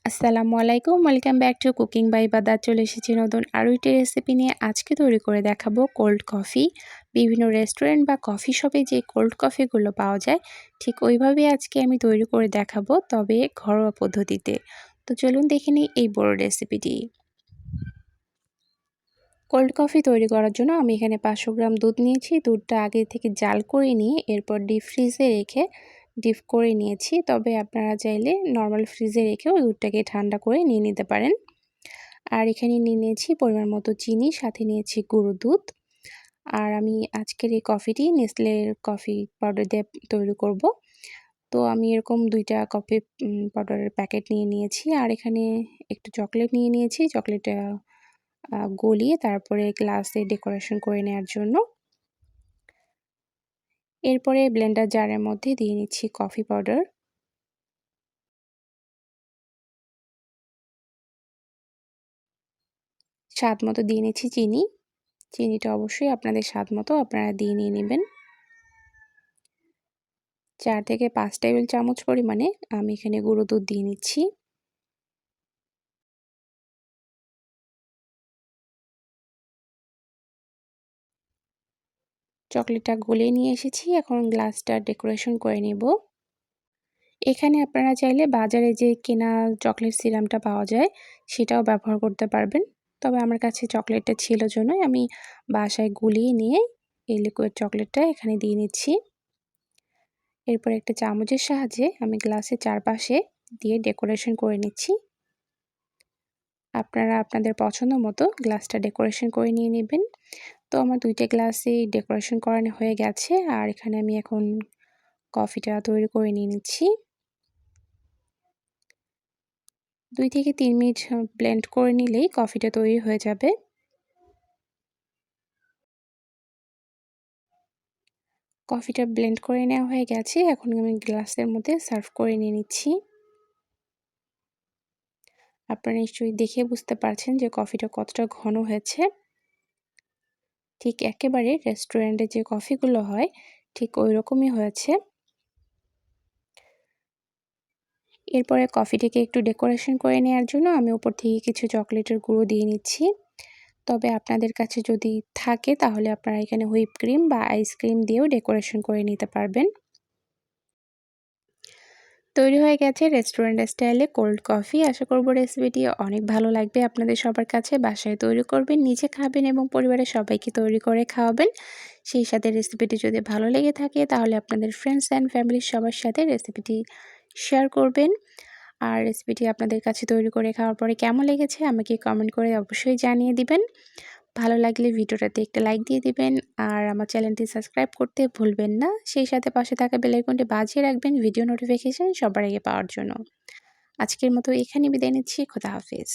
আসসালামু আলাইকুম, welcome back to cooking by Bada. চলে এসেছি নতুন আরও একটি রেসিপি নিয়ে। আজকে তৈরি করে দেখাবো কোল্ড কফি। বিভিন্ন রেস্টুরেন্ট বা কফি শপে যে কোল্ড কফিগুলো পাওয়া যায়, ঠিক ওইভাবেই আজকে আমি তৈরি করে দেখাবো, তবে ঘরোয়া পদ্ধতিতে। তো চলুন দেখে নিই এই বড় রেসিপিটি। কোল্ড কফি তৈরি করার জন্য আমি এখানে 500 গ্রাম দুধ নিয়েছি। দুধটা আগে থেকে জাল করে নিয়ে এরপর ডিপ ফ্রিজে রেখে ডিপ করে নিয়েছি। তবে আপনারা চাইলে নর্মাল ফ্রিজে রেখেও দুধটাকে ঠান্ডা করে নিয়ে নিতে পারেন। আর এখানে নিয়ে নিয়েছি পরিমাণ মতো চিনি, সাথে নিয়েছি গুঁড়ো দুধ। আর আমি আজকের এই কফিটি নেসলের কফি পাউডার দিয়ে তৈরি করব। তো আমি এরকম 2টা কফি পাউডারের প্যাকেট নিয়ে নিয়েছি। আর এখানে একটু চকলেট নিয়ে নিয়েছি। চকলেটটা গলিয়ে তারপরে গ্লাসে ডেকোরেশন করে নেওয়ার জন্য। এরপরে ব্লেন্ডার জারের মধ্যে দিয়ে নিচ্ছি কফি পাউডার। স্বাদ মতো দিয়ে নিচ্ছি চিনি। চিনিটা অবশ্যই আপনাদের স্বাদ মতো আপনারা দিয়ে নিয়ে নেবেন। 4 থেকে 5 টেবিল চামচ পরিমাণে আমি এখানে গুঁড়ো দুধ দিয়ে নিচ্ছি। চকলেটটা গলিয়ে নিয়ে এসেছি। এখন গ্লাসটা ডেকোরেশন করে নেব। এখানে আপনারা চাইলে বাজারে যে কেনা চকলেট সিরাপটা পাওয়া যায় সেটাও ব্যবহার করতে পারবেন। তবে আমার কাছে চকলেটটা ছিল জন্যই আমি বাসায় গুলিয়ে নিয়ে এই লিকুইড চকলেটটা এখানে দিয়ে নিচ্ছি। এরপর একটা চামচের সাহায্যে আমি গ্লাসের চারপাশে দিয়ে ডেকোরেশন করে নিচ্ছি। আপনারা আপনাদের পছন্দ মতো গ্লাসটা ডেকোরেশন করে নিয়ে নেবেন। তো আমার 2টা গ্লাসে ডেকোরেশন করানো হয়ে গেছে। আর এখানে আমি এখন কফিটা তৈরি করে নিয়ে নিচ্ছি। 2 থেকে 3 মিনিট ব্লেন্ড করে নিলেই কফিটা তৈরি হয়ে যাবে। কফিটা ব্লেন্ড করে নেওয়া হয়ে গেছে। এখন আমি গ্লাসের মধ্যে সার্ভ করে নিয়ে নিচ্ছি। আপনারা নিশ্চয়ই দেখে বুঝতে পারছেন যে কফিটা কতটা ঘন হয়েছে। ঠিক একেবারে রেস্টুরেন্টে যে কফিগুলো হয় ঠিক ওইরকমই হয়েছে। এরপরে কফিটিকে একটু ডেকোরেশন করে নেওয়ার জন্য আমি উপর থেকে কিছু চকলেটের গুঁড়ো দিয়ে নিচ্ছি। তবে আপনাদের কাছে যদি থাকে তাহলে আপনারা এখানে হুইপ ক্রিম বা আইসক্রিম দিয়েও ডেকোরেশন করে নিতে পারবেন। তৈরি হয়ে গেছে রেস্টুরেন্ট স্টাইলে কোল্ড কফি। আশা করব রেসিপিটি অনেক ভালো লাগবে আপনাদের সবার কাছে। বাসায় তৈরি করবেন, নিজে খাবেন এবং পরিবারের সবাইকে তৈরি করে খাওয়াবেন। সেই সাথে রেসিপিটি যদি ভালো লেগে থাকে তাহলে আপনাদের ফ্রেন্ডস অ্যান্ড ফ্যামিলির সবার সাথে রেসিপিটি শেয়ার করবেন। আর রেসিপিটি আপনাদের কাছে তৈরি করে খাওয়ার পরে কেমন লেগেছে আমাকে কমেন্ট করে অবশ্যই জানিয়ে দিবেন। ভালো লাগলে ভিডিওটাতে একটা লাইক দিয়ে দিবেন আর আমার চ্যানেলটি সাবস্ক্রাইব করতে ভুলবেন না। সেই সাথে পাশে থাকা বেল আইকনটি বাজিয়ে রাখবেন ভিডিও নোটিফিকেশন সবার আগে পাওয়ার জন্য। আজকের মতো এখানেই বিদায় নিচ্ছি। খোদা হাফেজ।